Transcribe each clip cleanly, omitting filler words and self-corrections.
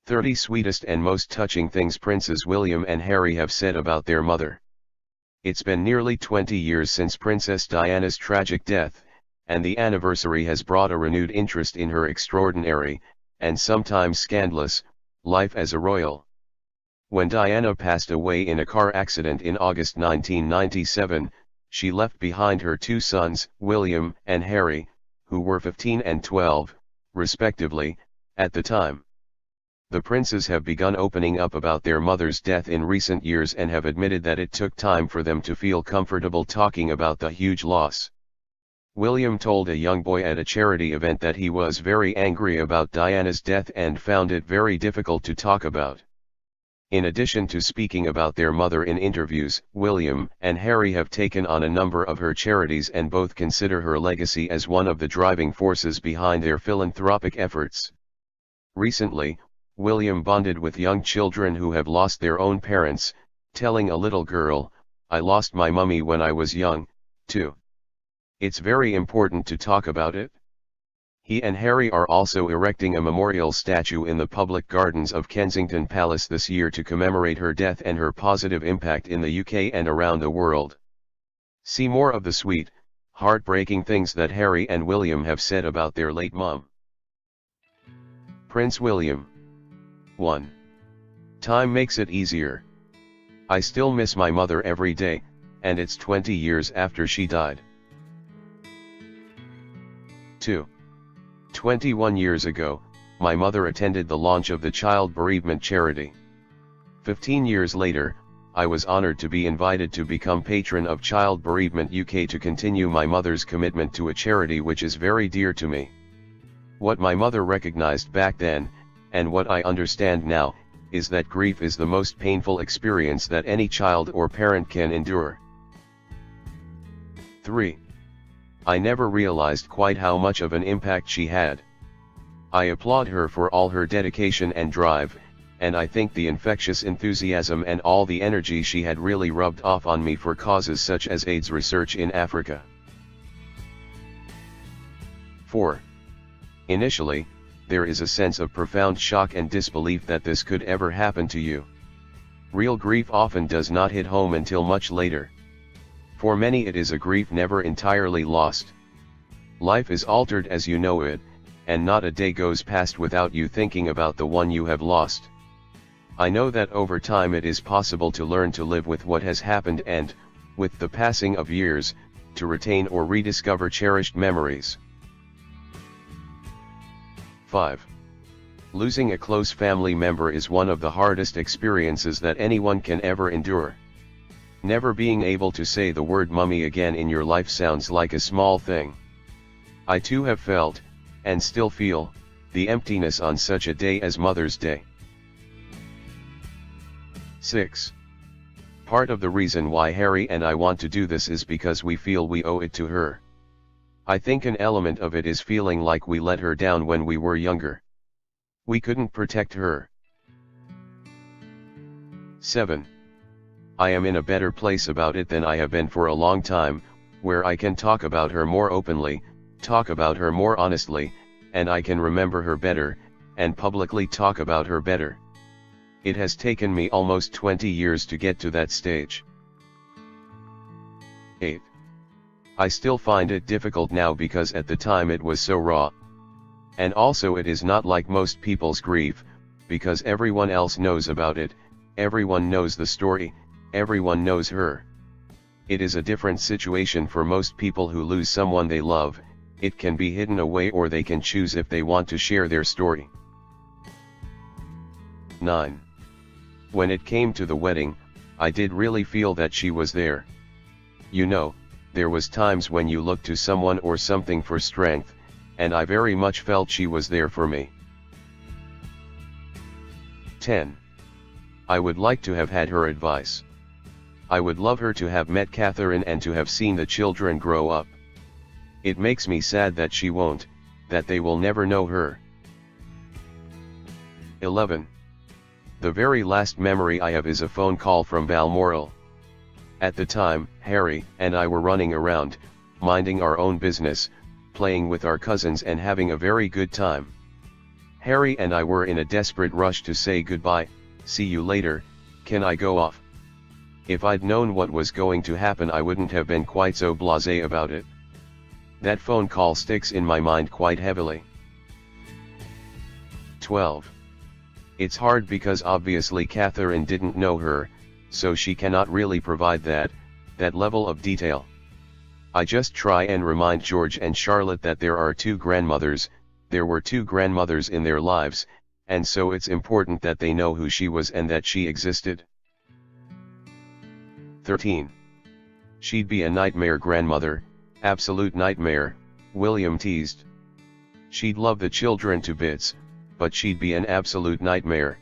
30 Sweetest and most touching things Princes William and Harry have said about their mother. It's been nearly 20 years since Princess Diana's tragic death, and the anniversary has brought a renewed interest in her extraordinary, and sometimes scandalous, life as a royal. When Diana passed away in a car accident in August 1997, she left behind her two sons, William and Harry, who were 15 and 12, respectively, at the time. The princes have begun opening up about their mother's death in recent years and have admitted that it took time for them to feel comfortable talking about the huge loss. William told a young boy at a charity event that he was very angry about Diana's death and found it very difficult to talk about. In addition to speaking about their mother in interviews, William and Harry have taken on a number of her charities and both consider her legacy as one of the driving forces behind their philanthropic efforts. Recently, William bonded with young children who have lost their own parents, telling a little girl, "I lost my mummy when I was young, too. It's very important to talk about it." He and Harry are also erecting a memorial statue in the public gardens of Kensington Palace this year to commemorate her death and her positive impact in the UK and around the world. See more of the sweet, heartbreaking things that Harry and William have said about their late mom. Prince William. 1. Time makes it easier. I still miss my mother every day, and it's 20 years after she died. 2. 21 years ago, my mother attended the launch of the child bereavement charity. 15 years later, I was honored to be invited to become patron of Child Bereavement UK to continue my mother's commitment to a charity which is very dear to me. What my mother recognized back then, and what I understand now, is that grief is the most painful experience that any child or parent can endure. 3. I never realized quite how much of an impact she had. I applaud her for all her dedication and drive, and I think the infectious enthusiasm and all the energy she had really rubbed off on me for causes such as AIDS research in Africa. 4. Initially, there is a sense of profound shock and disbelief that this could ever happen to you. Real grief often does not hit home until much later. For many it is a grief never entirely lost. Life is altered as you know it, and not a day goes past without you thinking about the one you have lost. I know that over time it is possible to learn to live with what has happened and, with the passing of years, to retain or rediscover cherished memories. 5. Losing a close family member is one of the hardest experiences that anyone can ever endure. Never being able to say the word mummy again in your life sounds like a small thing. I too have felt, and still feel, the emptiness on such a day as Mother's Day. 6. Part of the reason why Harry and I want to do this is because we feel we owe it to her. I think an element of it is feeling like we let her down when we were younger. We couldn't protect her. 7. I am in a better place about it than I have been for a long time, where I can talk about her more openly, talk about her more honestly, and I can remember her better, and publicly talk about her better. It has taken me almost 20 years to get to that stage. 8. I still find it difficult now because at the time it was so raw. And also it is not like most people's grief, because everyone else knows about it, everyone knows the story, everyone knows her. It is a different situation for most people who lose someone they love. It can be hidden away or they can choose if they want to share their story. 9. When it came to the wedding, I did really feel that she was there. You know, there was times when you look to someone or something for strength, and I very much felt she was there for me. 10. I would like to have had her advice. I would love her to have met Catherine and to have seen the children grow up. It makes me sad that she won't, that they will never know her. 11. The very last memory I have is a phone call from Balmoral. At the time, Harry and I were running around, minding our own business, playing with our cousins and having a very good time. Harry and I were in a desperate rush to say goodbye. See you later, can I go off? If I'd known what was going to happen I wouldn't have been quite so blasé about it. That phone call sticks in my mind quite heavily. 12. It's hard because obviously Catherine didn't know her, so she cannot really provide that level of detail. I just try and remind George and Charlotte that there were two grandmothers in their lives, and so it's important that they know who she was and that she existed. 13. She'd be a nightmare grandmother, absolute nightmare, William teased. She'd love the children to bits, but she'd be an absolute nightmare.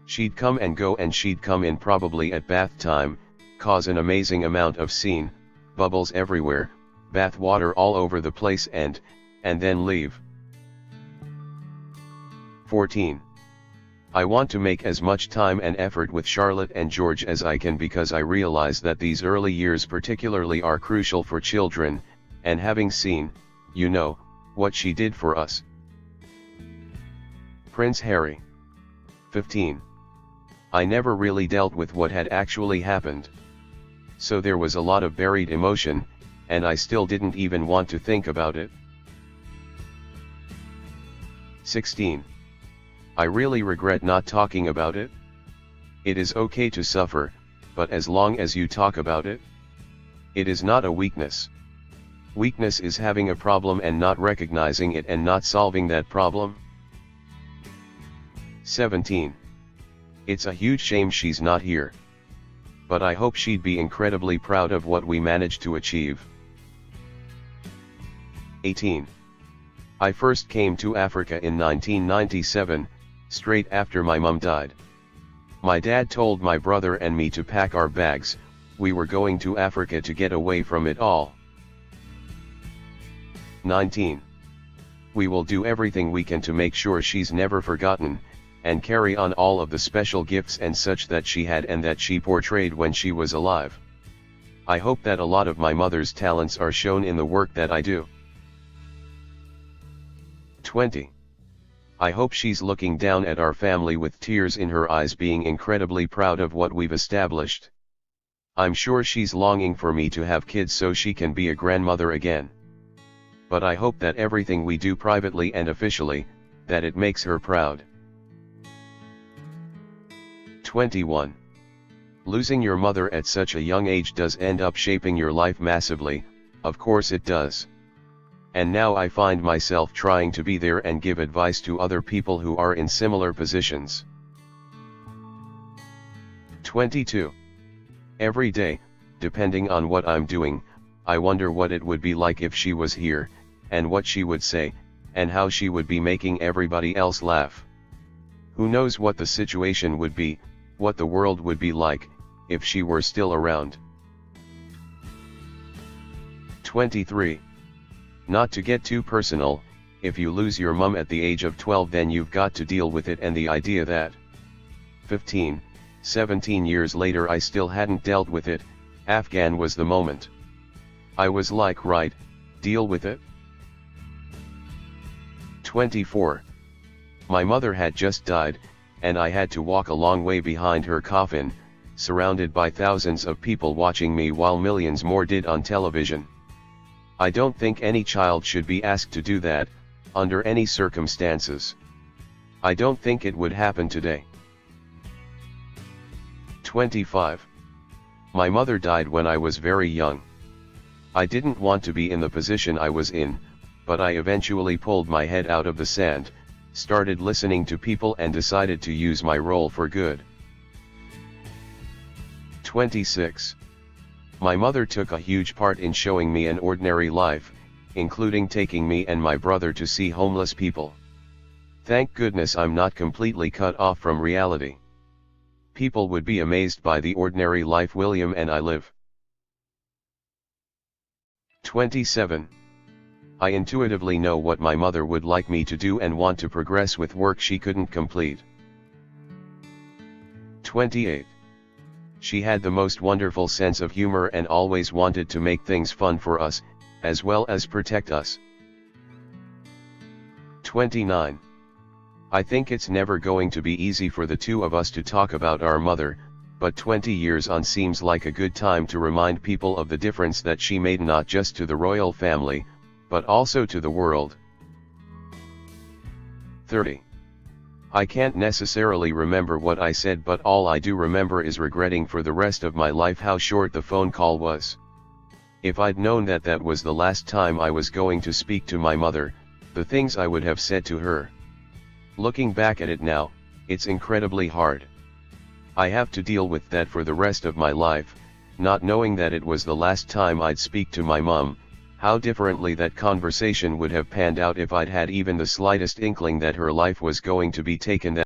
She'd come and go and she'd come in probably at bath time, cause an amazing amount of scene, bubbles everywhere, bath water all over the place and then leave. 14. I want to make as much time and effort with Charlotte and George as I can because I realize that these early years particularly are crucial for children, and having seen, what she did for us. Prince Harry. 15. I never really dealt with what had actually happened. So there was a lot of buried emotion, and I still didn't even want to think about it. 16. I really regret not talking about it. It is okay to suffer, but as long as you talk about it. It is not a weakness. Weakness is having a problem and not recognizing it and not solving that problem. 17. It's a huge shame she's not here. But I hope she'd be incredibly proud of what we managed to achieve. 18. I first came to Africa in 1997, straight after my mum died. My dad told my brother and me to pack our bags, we were going to Africa to get away from it all. 19. We will do everything we can to make sure she's never forgotten, and carry on all of the special gifts and such that she had and that she portrayed when she was alive. I hope that a lot of my mother's talents are shown in the work that I do. 20. I hope she's looking down at our family with tears in her eyes, being incredibly proud of what we've established. I'm sure she's longing for me to have kids so she can be a grandmother again. But I hope that everything we do privately and officially, that it makes her proud. 21. Losing your mother at such a young age does end up shaping your life massively, of course it does. And now I find myself trying to be there and give advice to other people who are in similar positions. 22. Every day, depending on what I'm doing, I wonder what it would be like if she was here, and what she would say, and how she would be making everybody else laugh. Who knows what the situation would be, what the world would be like, if she were still around. 23. Not to get too personal, if you lose your mum at the age of 12 then you've got to deal with it, and the idea that 15, 17 years later I still hadn't dealt with it, Afghan was the moment. I was like, right, deal with it. 24. My mother had just died, and I had to walk a long way behind her coffin, surrounded by thousands of people watching me while millions more did on television. I don't think any child should be asked to do that, under any circumstances. I don't think it would happen today. 25. My mother died when I was very young. I didn't want to be in the position I was in, but I eventually pulled my head out of the sand, started listening to people and decided to use my role for good. 26. My mother took a huge part in showing me an ordinary life, including taking me and my brother to see homeless people. Thank goodness I'm not completely cut off from reality. People would be amazed by the ordinary life William and I live. 27. I intuitively know what my mother would like me to do and want to progress with work she couldn't complete. 28. She had the most wonderful sense of humor and always wanted to make things fun for us, as well as protect us. 29. I think it's never going to be easy for the two of us to talk about our mother, but 20 years on seems like a good time to remind people of the difference that she made not just to the royal family, but also to the world. 30. I can't necessarily remember what I said, but all I do remember is regretting for the rest of my life how short the phone call was. If I'd known that that was the last time I was going to speak to my mother, the things I would have said to her. Looking back at it now, it's incredibly hard. I have to deal with that for the rest of my life, not knowing that it was the last time I'd speak to my mom. How differently that conversation would have panned out if I'd had even the slightest inkling that her life was going to be taken that